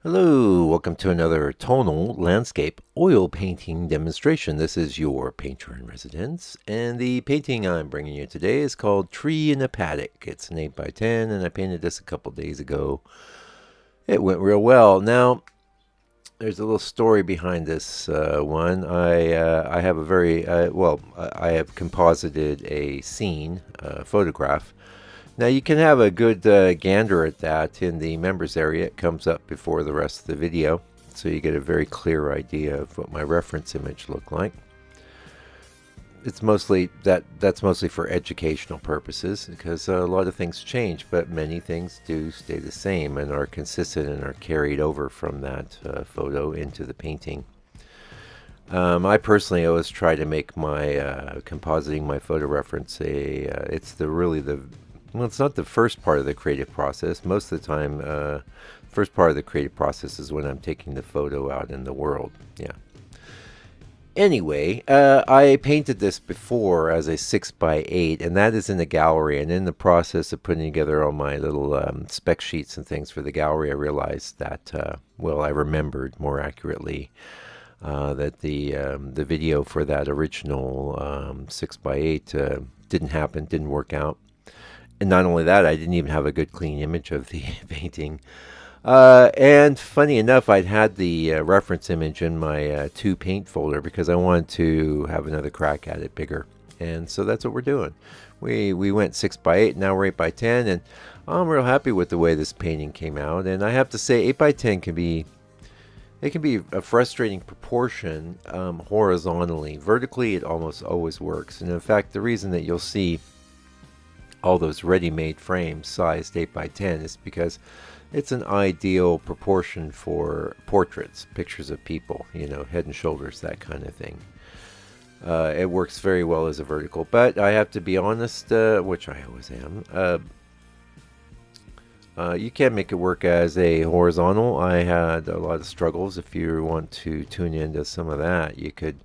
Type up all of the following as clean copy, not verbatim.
Hello, welcome to another tonal landscape oil painting demonstration. This is your painter in residence, and the painting I'm bringing you today is called Tree in a Paddock. It's an 8 by 10, and I painted this a couple days ago. It went real well. Now, there's a little story behind this one. I have a very, I have composited a scene, photograph. Now you can have a good gander at that in the members area. It comes up before the rest of the video, so you get a very clear idea of what my reference image looked like. It's mostly that's mostly for educational purposes because a lot of things change, but many things do stay the same and are consistent and are carried over from that photo into the painting. I personally always try to make my compositing my photo reference it's the really the well, it's not the first part of the creative process. Most of the time, first part of the creative process is when I'm taking the photo out in the world. Yeah. Anyway, I painted this before as a 6 by 8, and that is in the gallery. And in the process of putting together all my little spec sheets and things for the gallery, I realized that, I remembered more accurately that the video for that original 6 by 8 didn't happen, didn't work out. And not only that, I didn't even have a good clean image of the painting. And funny enough, I'd had the reference image in my to paint folder because I wanted to have another crack at it bigger. And so that's what we're doing. We went 6 by 8, now we're 8 by 10, and I'm real happy with the way this painting came out. And I have to say, 8 by 10 can be a frustrating proportion horizontally. Vertically, it almost always works. And in fact, the reason that you'll see all those ready-made frames sized 8 by 10 is because it's an ideal proportion for portraits, pictures of people, head and shoulders, that kind of thing. It works very well as a vertical, but I have to be honest, which I always am, you can make it work as a horizontal. I had a lot of struggles. If you want to tune into some of that, you could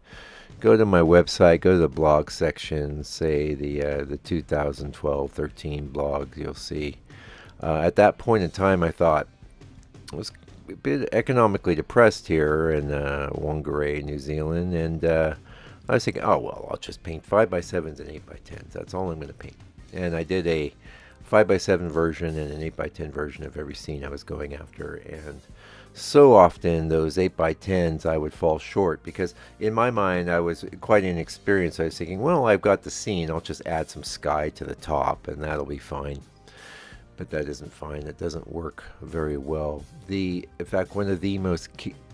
go to my website, go to the blog section, say the 2012-13 blog, you'll see. At that point in time, I thought I was a bit economically depressed here in Whangarei, New Zealand, and I was thinking, oh, well, I'll just paint 5 by 7s and 8 by 10s. That's all I'm going to paint. And I did a 5 by 7 version and an 8 by 10 version of every scene I was going after, and so often those 8 by 10s I would fall short because in my mind I was quite inexperienced. I was thinking, well, I've got the scene, I'll just add some sky to the top and that'll be fine. But that isn't fine. It doesn't work very well. In fact, one of the most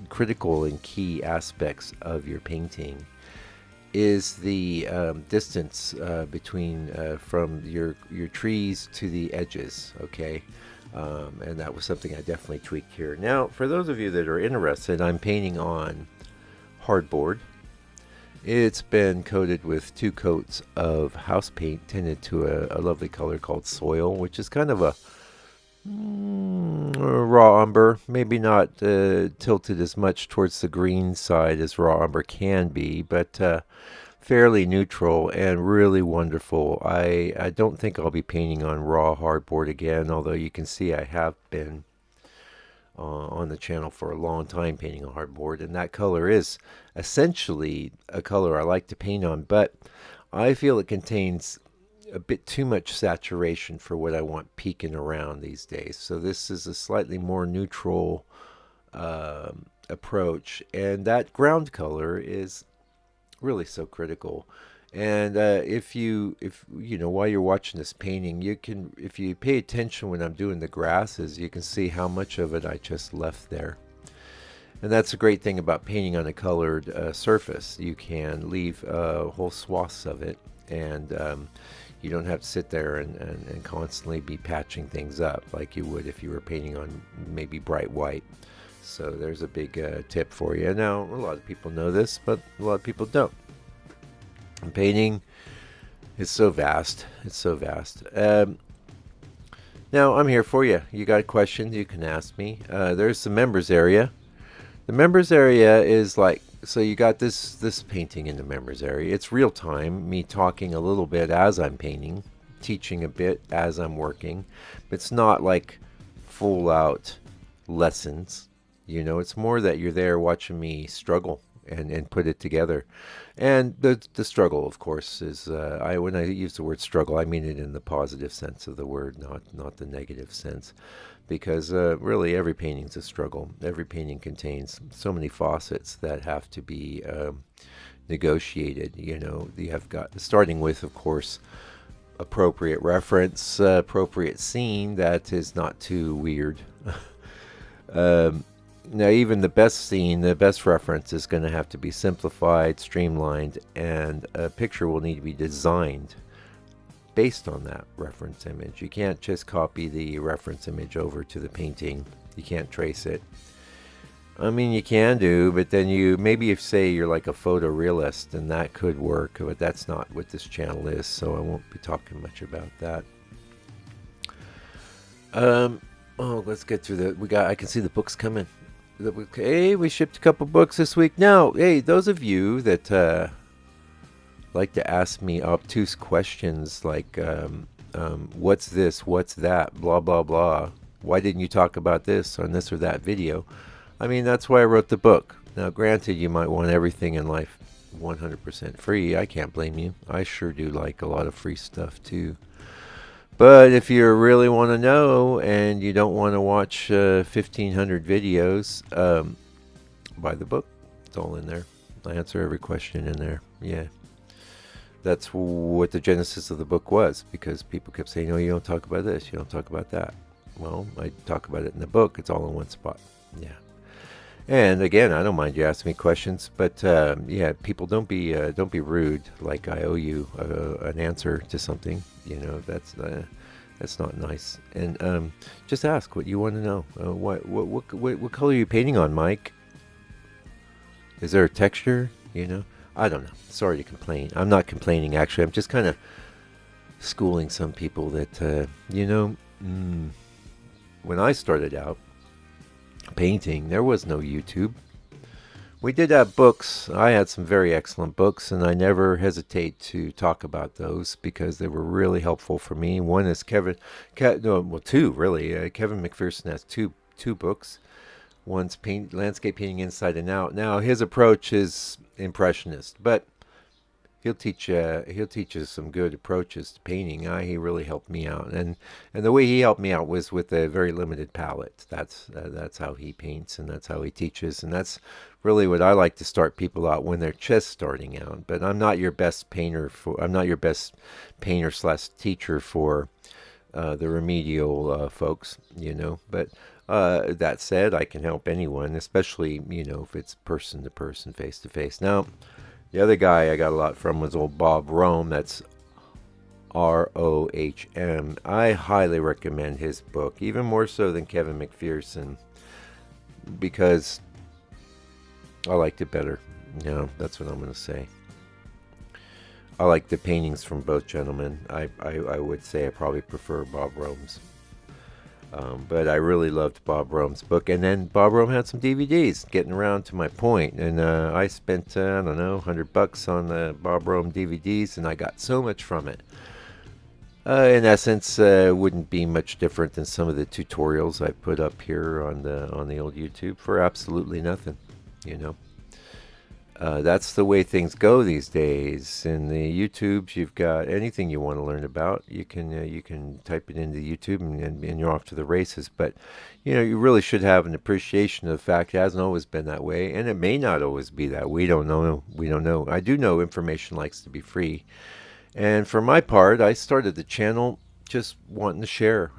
critical and key aspects of your painting is the distance between from your trees to the edges. Okay. And that was something I definitely tweaked here. Now, for those of you that are interested, I'm painting on hardboard. It's been coated with 2 coats of house paint tinted to a lovely color called soil, which is kind of a raw umber. Maybe not tilted as much towards the green side as raw umber can be, but fairly neutral and really wonderful. I don't think I'll be painting on raw hardboard again, although you can see I have been on the channel for a long time painting on hardboard, and that color is essentially a color I like to paint on, but I feel it contains a bit too much saturation for what I want peeking around these days. So this is a slightly more neutral approach, and that ground color is really so critical. And if you know, while you're watching this painting, if you pay attention when I'm doing the grasses, you can see how much of it I just left there. And that's a great thing about painting on a colored surface. You can leave whole swaths of it, and you don't have to sit there and constantly be patching things up like you would if you were painting on maybe bright white. So there's a big tip for you. Now, a lot of people know this, but a lot of people don't. Painting is so vast. It's so vast. Now, I'm here for you. You got questions, you can ask me. There's the members area. The members area is like, so you got this painting in the members area. It's real time, me talking a little bit as I'm painting, teaching a bit as I'm working. It's not like full out lessons. It's more that you're there watching me struggle and put it together. And the struggle, of course, is when I use the word struggle, I mean it in the positive sense of the word, not the negative sense, because really every painting's a struggle. Every painting contains so many faucets that have to be negotiated. You have got starting with, of course, appropriate reference, appropriate scene that is not too weird. um, Now, even the best scene, the best reference is going to have to be simplified, streamlined, and a picture will need to be designed based on that reference image. You can't just copy the reference image over to the painting. You can't trace it. I mean, you can do, but then maybe if, say, you're like a photorealist, then that could work, but that's not what this channel is, so I won't be talking much about that. Let's get through I can see the books coming. Hey, we shipped a couple books this week. Now, hey, those of you that like to ask me obtuse questions like, what's this, what's that, blah, blah, blah. Why didn't you talk about this on this or that video? I mean, that's why I wrote the book. Now, granted, you might want everything in life 100% free. I can't blame you. I sure do like a lot of free stuff, too. But if you really want to know and you don't want to watch 1,500 videos, buy the book. It's all in there. I answer every question in there. Yeah. That's what the genesis of the book was, because people kept saying, "Oh, you don't talk about this, you don't talk about that." Well, I talk about it in the book. It's all in one spot. Yeah. And again, I don't mind you asking me questions, but yeah, people don't be rude. Like I owe you an answer to something. That's not nice. And just ask what you want to know. What color are you painting on, Mike? Is there a texture? I don't know. Sorry to complain. I'm not complaining, actually. I'm just kind of schooling some people that when I started out painting, there was no YouTube. We did have books. I had some very excellent books, and I never hesitate to talk about those because they were really helpful for me. One is two really. Kevin McPherson has two books. One's landscape painting inside and out. Now his approach is impressionist, but he'll teach us some good approaches to painting. He really helped me out, and the way he helped me out was with a very limited palette. That's how he paints, and that's how he teaches, and that's really what I like to start people out when they're just starting out. But I'm not your best painter slash teacher for the remedial folks, But that said, I can help anyone, especially if it's person to person, face to face. Now, the other guy I got a lot from was old Bob Rohm. That's Rohm. I highly recommend his book, even more so than Kevin McPherson, because I liked it better. That's what I'm going to say. I like the paintings from both gentlemen. I would say I probably prefer Bob Rohm's. But I really loved Bob Rohm's book. And then Bob Rohm had some DVDs, getting around to my point. And I spent, I don't know, $100 on the Bob Rohm DVDs, and I got so much from it. In essence, wouldn't be much different than some of the tutorials I put up here on the old YouTube for absolutely nothing, That's the way things go these days. In the YouTubes, you've got anything you want to learn about. You can type it into YouTube and you're off to the races. But you really should have an appreciation of the fact it hasn't always been that way, and it may not always be that. We don't know. I do know information likes to be free, and for my part, I started the channel just wanting to share.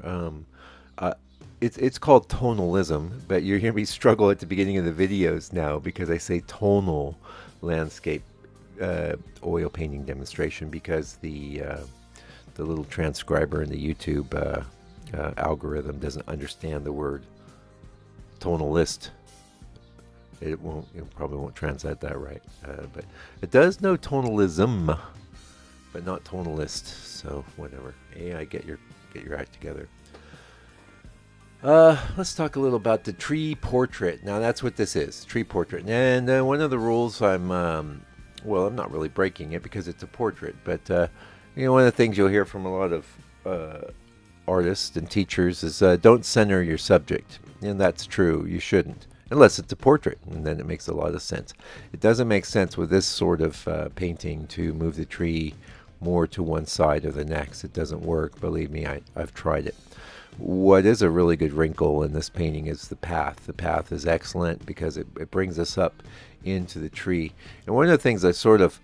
It's called tonalism, but you're hearing me struggle at the beginning of the videos now because I say tonal landscape oil painting demonstration, because the little transcriber in the YouTube algorithm doesn't understand the word tonalist. It probably won't translate that right, but it does know tonalism, but not tonalist. So whatever. Hey, I get your act together. Let's talk a little about the tree portrait. Now that's what this is, tree portrait. And one of the rules I'm not really breaking it because it's a portrait, but one of the things you'll hear from a lot of artists and teachers is don't center your subject, and that's true. You shouldn't. unless it's a portrait, and then it makes a lot of sense. It doesn't make sense with this sort of painting to move the tree more to one side or the next. It doesn't work. Believe me, I've tried it. What is a really good wrinkle in this painting is the path. The path is excellent because it brings us up into the tree. And one of the things I sort of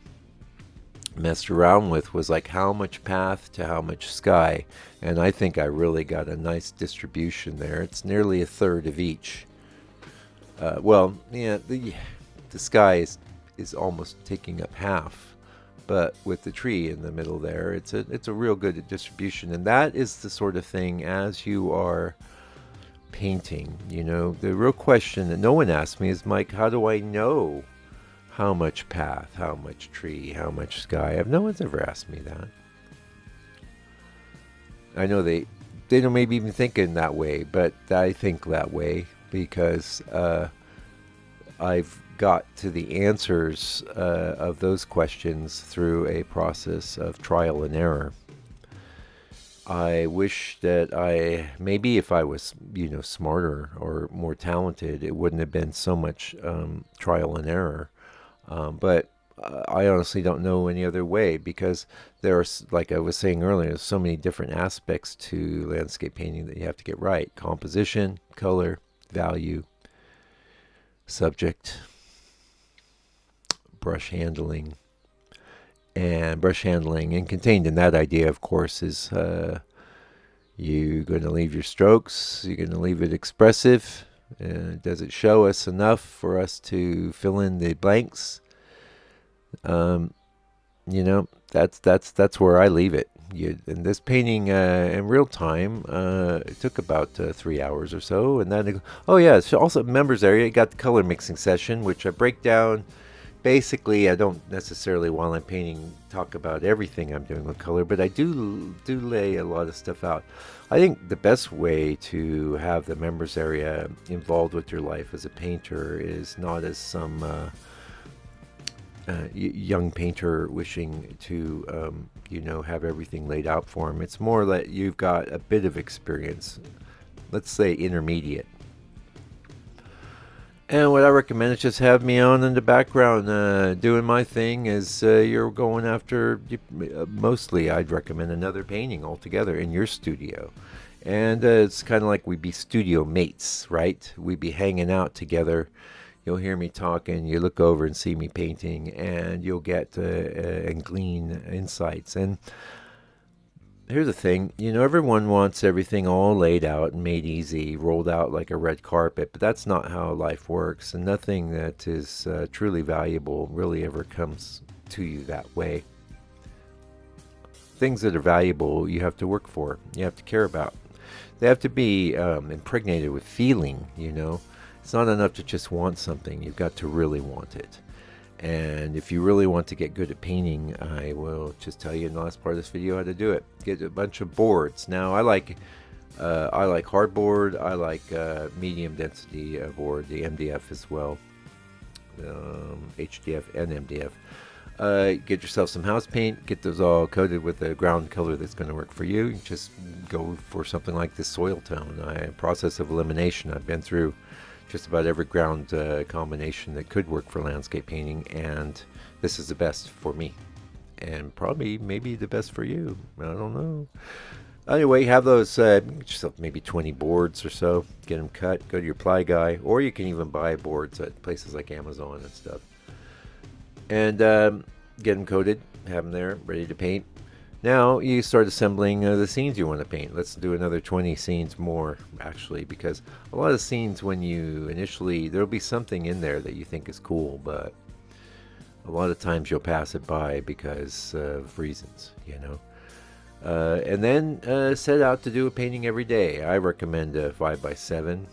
messed around with was like how much path to how much sky. And I think I really got a nice distribution there. It's nearly a third of each. Well, yeah, the sky is almost taking up half, but with the tree in the middle there, it's a real good distribution, and that is the sort of thing as you are painting. You know, the real question that no one asked me is, Mike, how do I know how much path, how much tree, how much sky? No one's ever asked me that. I know they don't maybe even think in that way, but I think that way because I've got to the answers of those questions through a process of trial and error. I wish that maybe if I was, smarter or more talented, it wouldn't have been so much trial and error. But I honestly don't know any other way because there's, like I was saying earlier, there's so many different aspects to landscape painting that you have to get right. Composition, color, value, subject, brush handling. And brush handling, and contained in that idea, of course, is you're going to leave your strokes, you're going to leave it expressive. Does it show us enough for us to fill in the blanks? That's where I leave it. And this painting in real time, it took about 3 hours or so. And then, it's also members area. You got the color mixing session, which I break down. Basically, I don't necessarily, while I'm painting, talk about everything I'm doing with color, but I do lay a lot of stuff out. I think the best way to have the members area involved with your life as a painter is not as some young painter wishing to, have everything laid out for him. It's more that you've got a bit of experience, let's say intermediate. And what I recommend is just have me on in the background doing my thing as you're going after, mostly I'd recommend another painting altogether in your studio. And it's kind of like we'd be studio mates, right? We'd be hanging out together. You'll hear me talking, you look over and see me painting, and you'll get and glean insights. And here's the thing, everyone wants everything all laid out and made easy, rolled out like a red carpet, but that's not how life works, and nothing that is truly valuable really ever comes to you that way. Things that are valuable, you have to work for, you have to care about. They have to be impregnated with feeling, It's not enough to just want something, you've got to really want it. And if you really want to get good at painting, I will just tell you in the last part of this video how to do it. Get a bunch of boards. Now, I like hardboard. I like medium density board, the MDF as well, HDF and MDF. Get yourself some house paint. Get those all coated with the ground color that's going to work for you. Just go for something like this soil tone. Process of elimination. I've been through just about every ground combination that could work for landscape painting, and this is the best for me, and probably maybe the best for you. I don't know. Anyway, have those get yourself maybe 20 boards or so, get them cut, go to your ply guy, or you can even buy boards at places like Amazon and stuff, and get them coated, have them there ready to paint. Now you start assembling the scenes you want to paint. Let's do another 20 scenes more, actually, because a lot of scenes, when you initially, there'll be something in there that you think is cool, but a lot of times you'll pass it by because of reasons, and then set out to do a painting every day. I recommend a 5x7.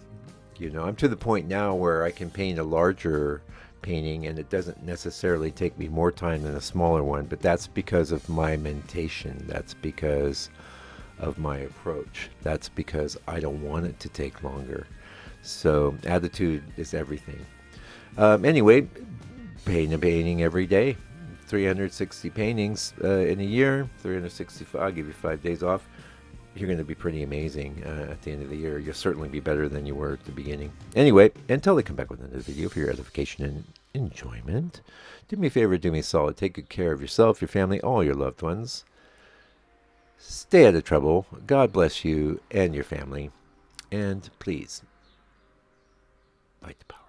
I'm to the point now where I can paint a larger painting, and it doesn't necessarily take me more time than a smaller one, but that's because of my mentation. That's because of my approach. That's because I don't want it to take longer. So attitude is everything. Anyway, paint a painting every day. 360 paintings in a year. 365. I'll give you 5 days off. you're going to be pretty amazing at the end of the year. You'll certainly be better than you were at the beginning. Anyway, until they come back with another video for your edification and enjoyment, do me a favor, do me a solid. Take good care of yourself, your family, all your loved ones. Stay out of trouble. God bless you and your family. And please, bite the power.